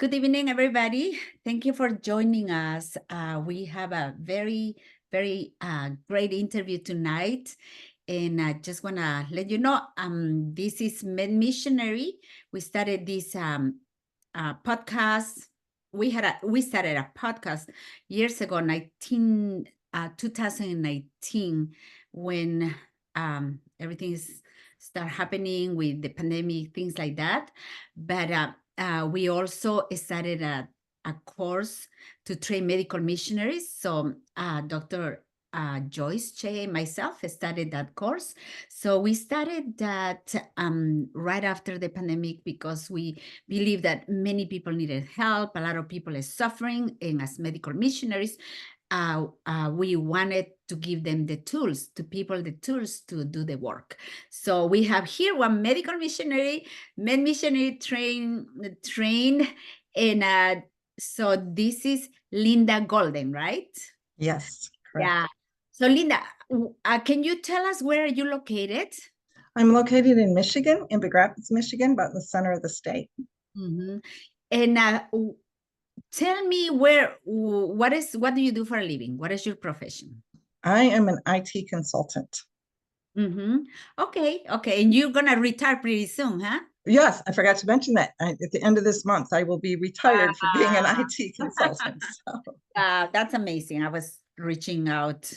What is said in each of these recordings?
Good evening, everybody. Thank you for joining us. We have a very great interview tonight. And I just want to let you know, this is Med Missionary. We started this podcast. We started a podcast years ago, 2019, when everything start happening with the pandemic, things like that. But we also started a course to train medical missionaries. So Dr. Joyce Che and myself started that course. So we started that right after the pandemic because we believe that many people needed help. A lot of people are suffering, and as medical missionaries, we wanted to give them the tools to do the work. So we have here one medical missionary, Med Missionary trained, and so this is Linda Golden, right? Yes, correct. Yeah. So Linda, can you tell us where are you located? I'm located in Michigan, in Big Rapids, Michigan, about in the center of the state. Mm-hmm. And tell me what do you do for a living? What is your profession? I am an IT consultant. Mm-hmm. Okay. And you're gonna retire pretty soon, huh? Yes, I forgot to mention that. At the end of this month, I will be retired for being an IT consultant. So. That's amazing. I was reaching out.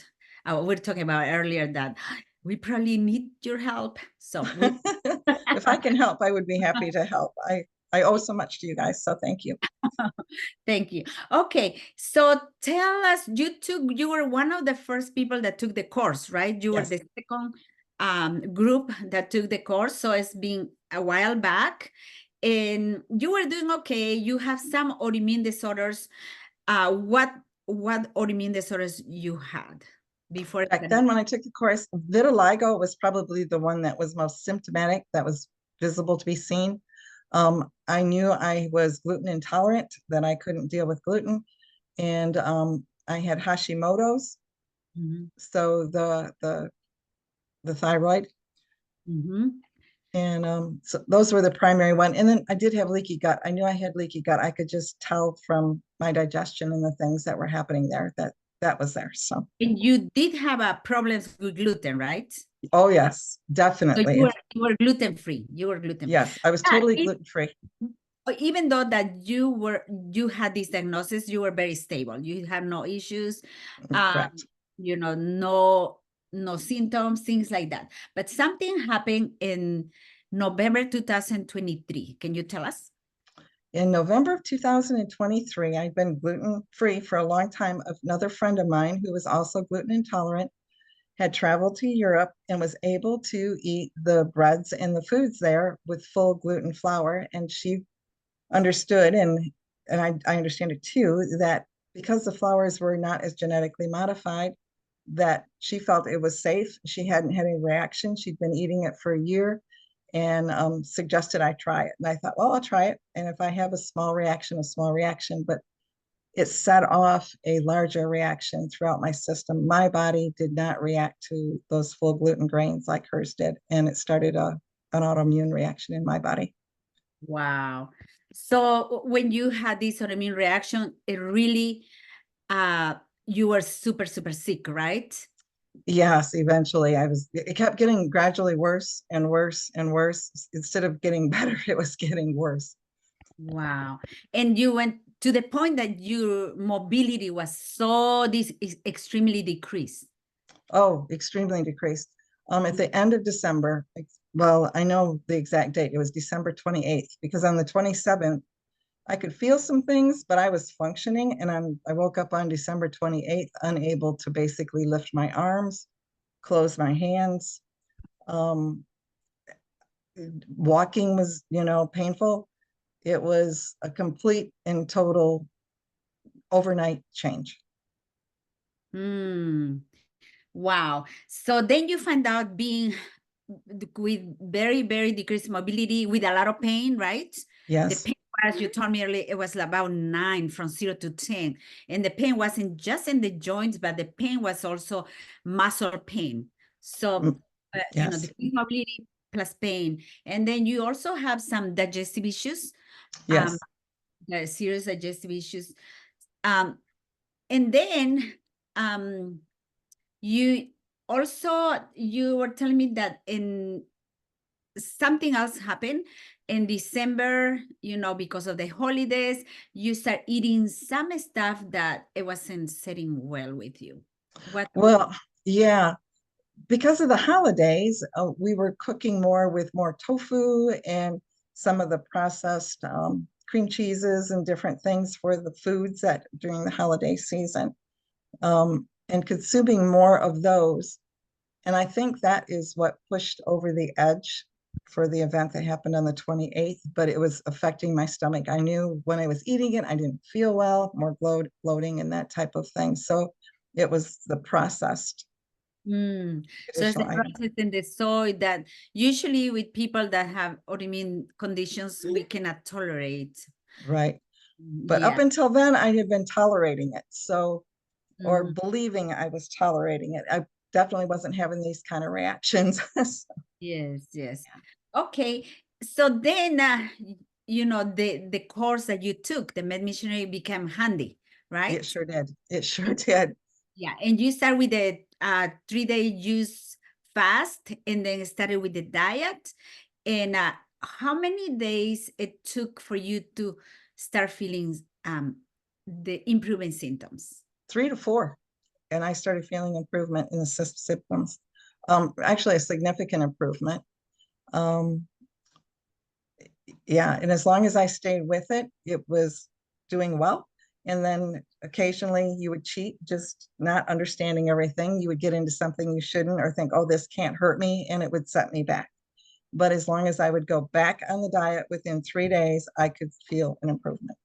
We were talking about earlier that we probably need your help. So if I can help, I would be happy to help. I owe so much to you guys, so thank you. Thank you. Okay, so tell us, you were one of the first people that took the course, right? You Yes. were the second group that took the course, so it's been a while back, and you were doing okay. You have some autoimmune disorders. What autoimmune disorders you had before? Back then, when I took the course, vitiligo was probably the one that was most symptomatic, that was visible to be seen. I knew I was gluten intolerant, that I couldn't deal with gluten, and I had Hashimoto's. Mm-hmm. So the thyroid, and so those were the primary one. And then I did have leaky gut. I knew I had leaky gut. I could just tell from my digestion and the things that were happening there that was there. So. And you did have problems with gluten, right? Oh yes, So definitely. you were gluten free. You were gluten free. Yes, I was totally gluten free. Even though that you had this diagnosis, you were very stable. You had no issues. Correct. No symptoms, things like that. But something happened in November 2023. Can you tell us? In November of 2023, I'd been gluten-free for a long time. Another friend of mine who was also gluten intolerant had traveled to Europe and was able to eat the breads and the foods there with full gluten flour. And she understood, and I understand it too, that because the flours were not as genetically modified, that she felt it was safe. She hadn't had any reaction. She'd been eating it for a year, and suggested I try it. And I thought, well, I'll try it. And if I have a small reaction, but it set off a larger reaction throughout my system. My body did not react to those full gluten grains like hers did. And it started an autoimmune reaction in my body. Wow. So when you had this autoimmune reaction, it really, you were super sick, right? Yes, eventually it kept getting gradually worse and worse and worse. Instead of getting better, it was getting worse. Wow. And you went to the point that your mobility was so extremely decreased. Oh, extremely decreased. At the end of December, well, I know the exact date. It was December 28th, because on the 27th, I could feel some things, but I was functioning, and I woke up on December 28th, unable to basically lift my arms, close my hands. Walking was, painful. It was a complete and total overnight change. Wow. So then you find out being with very decreased mobility, with a lot of pain, right? Yes. The pain, as you told me earlier, it was about 9 from 0 to 10. And the pain wasn't just in the joints, but the pain was also muscle pain. So, yes. Decreased mobility plus pain. And then you also have some digestive issues. Yes. serious digestive issues. Um, and then you also, you were telling me that in something else happened in December, because of the holidays, you start eating some stuff that it wasn't sitting well with you. What? Well, yeah, because of the holidays, we were cooking more with more tofu and some of the processed cream cheeses and different things for the foods that during the holiday season, and consuming more of those. And I think that is what pushed over the edge for the event that happened on the 28th, but it was affecting my stomach. I knew when I was eating it, I didn't feel well, more bloating and that type of thing. So it was the processed So it's the additional items. process in the soy that usually with people that have autoimmune conditions, we cannot tolerate. Right. But up Yeah. until then, I had been tolerating it. So, or Mm, believing I was tolerating it. I definitely wasn't having these kind of reactions. So, yes, yes. yeah, Okay. So then, the course that you took, the Med Missionary, became handy, it right? sure did. It sure did. Yeah, and you start with the 3-day juice fast, and then started with the diet. And how many days it took for you to start feeling the improving symptoms? 3 to 4. And I started feeling improvement in the symptoms. Actually, a significant improvement. Um, yeah, and as long as I stayed with it, it was doing well. And then occasionally you would cheat, just not understanding everything. You would get into something you shouldn't or think, oh, this can't hurt me, and it would set me back. But as long as I would go back on the diet within 3 days, I could feel an improvement.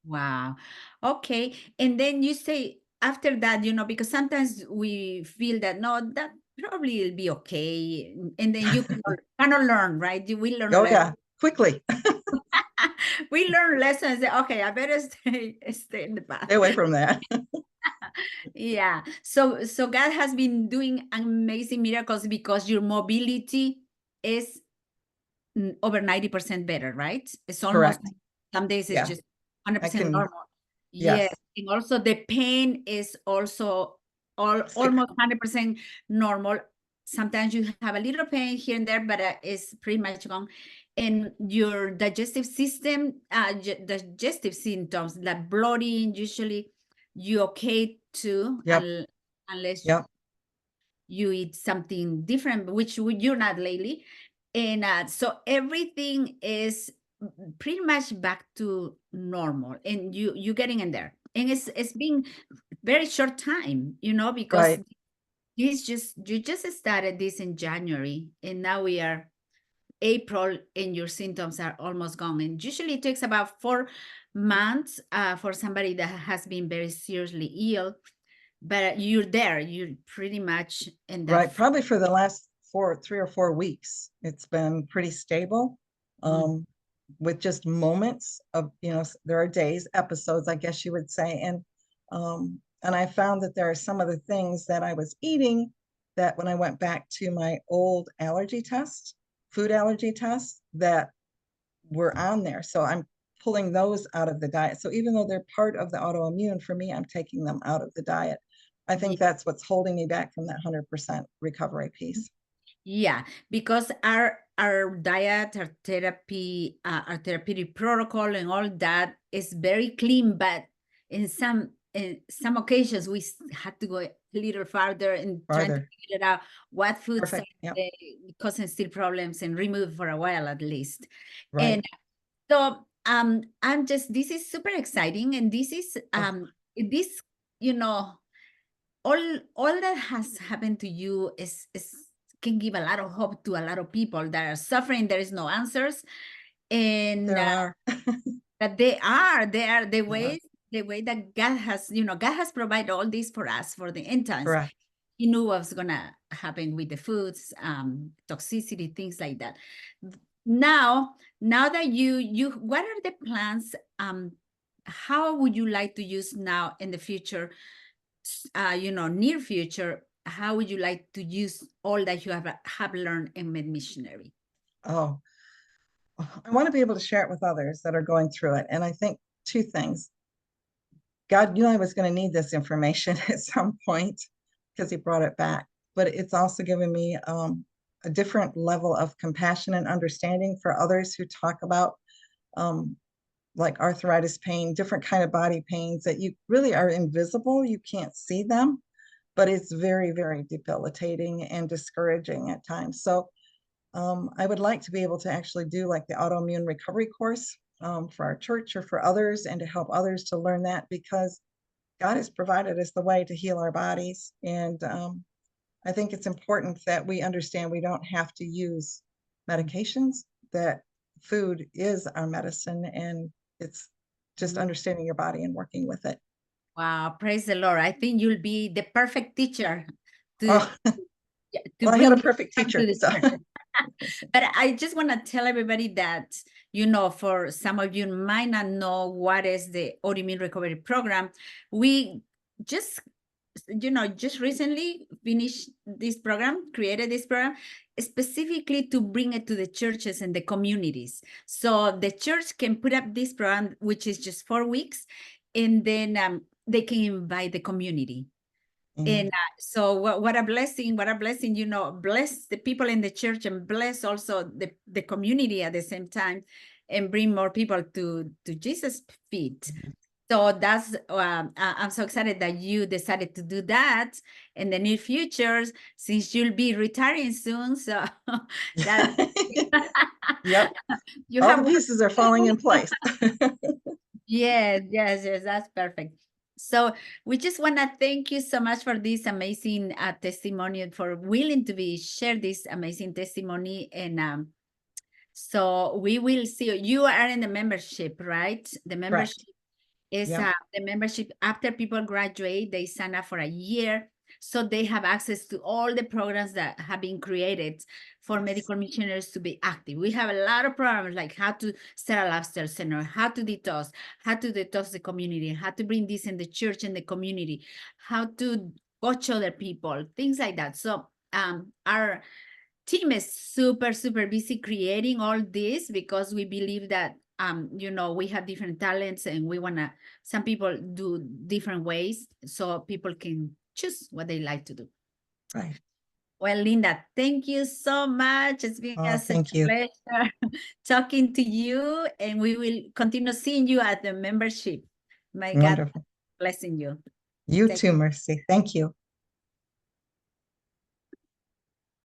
Wow. Okay. And then you say after that, because sometimes we feel that no, that probably will be okay. And then you kind of learn, right? We learn Oh, less. yeah, quickly. We learn lessons. Okay, I better stay in the Stay path. away from that. Yeah. So God has been doing amazing miracles because your mobility is over 90% better, right? It's almost, Correct. some days it's Yeah, just I 100% can, normal. Yes. yes. And also the pain is also almost 100% normal. Sometimes you have a little pain here and there, but it's pretty much gone. And your digestive system, digestive symptoms like bloating, usually you okay too, Yep, unless yep, you eat something different, which you're not lately. And so everything is pretty much back to normal, and you getting in there. And it's been very short time, because right. you just started this in January, and now we are April, and your symptoms are almost gone. And usually it takes about 4 months for somebody that has been very seriously ill, but you're there. You're pretty much in that. Right. Probably for the last 3 or 4 weeks, it's been pretty stable, Mm, um, with just moments of, there are days, episodes, I guess you would say. And I found that there are some of the things that I was eating that when I went back to my old allergy test, food allergy test, that were on there. So I'm pulling those out of the diet. So even though they're part of the autoimmune, for me, I'm taking them out of the diet. I think that's what's holding me back from that 100% recovery piece. yeah, because our diet, our therapy, our therapeutic protocol, and all that is very clean. But in some occasions, we had to go a little farther and trying to Farther. figure out what foods are Perfect. Yep. causing still problems and remove for a while at least. Right. And so I'm just, this is super exciting, and this is Oh, this you know all that has happened to you is can give a lot of hope to a lot of people that are suffering. There is no answers, and there are. that they are There are. the way that God has provided all this for us for the end times. Correct. He knew what was gonna happen with the foods, toxicity, things like that. Now that you what are the plans? How would you like to use now in the future, near future? How would you like to use all that you have learned in Med Missionary? Oh, I want to be able to share it with others that are going through it. And I think two things. God knew I was going to need this information at some point because he brought it back, but it's also given me a different level of compassion and understanding for others who talk about um, like arthritis pain, different kind of body pains that you really are invisible. You can't see them, but it's very, very debilitating and discouraging at times. So I would like to be able to actually do like the autoimmune recovery course for our church or for others, and to help others to learn that, because God has provided us the way to heal our bodies. And I think it's important that we understand we don't have to use medications, that food is our medicine, and it's just Mhm. understanding your body and working with it. Wow, praise the Lord. I think you'll be the perfect teacher to Oh, to well, I had bring a this perfect back to teacher. the So, church. But I just want to tell everybody that, for some of you might not know what is the autoimmune recovery program. We just, just recently finished this program, created this program specifically to bring it to the churches and the communities. So the church can put up this program, which is just 4 weeks, and then they can invite the community. And so what a blessing, bless the people in the church and bless also the community at the same time, and bring more people to Jesus' feet. So that's I'm so excited that you decided to do that in the near future, since you'll be retiring soon. So that yep, you all the have work pieces are to falling do. in place. Yes, yes, yes, that's perfect. So we just want to thank you so much for this amazing testimony, and for willing to be share this amazing testimony. And so we will see you. You are in the membership, right? The Correct. membership is Yep. the membership after people graduate, they sign up for a year. So they have access to all the programs that have been created for medical missionaries to be active. We have a lot of programs, like how to start a lifestyle center, how to detox the community, how to bring this in the church and the community, how to coach other people, things like that. So our team is super, super busy creating all this, because we believe that we have different talents, and we want to, some people do different ways, so people can choose what they like to do. Right. Well, Linda, thank you so much. It's been Oh, such thank a you. pleasure talking to you, and we will continue seeing you at the membership. My God Wonderful. blessing you. You Thank too, Mercy. Thank you.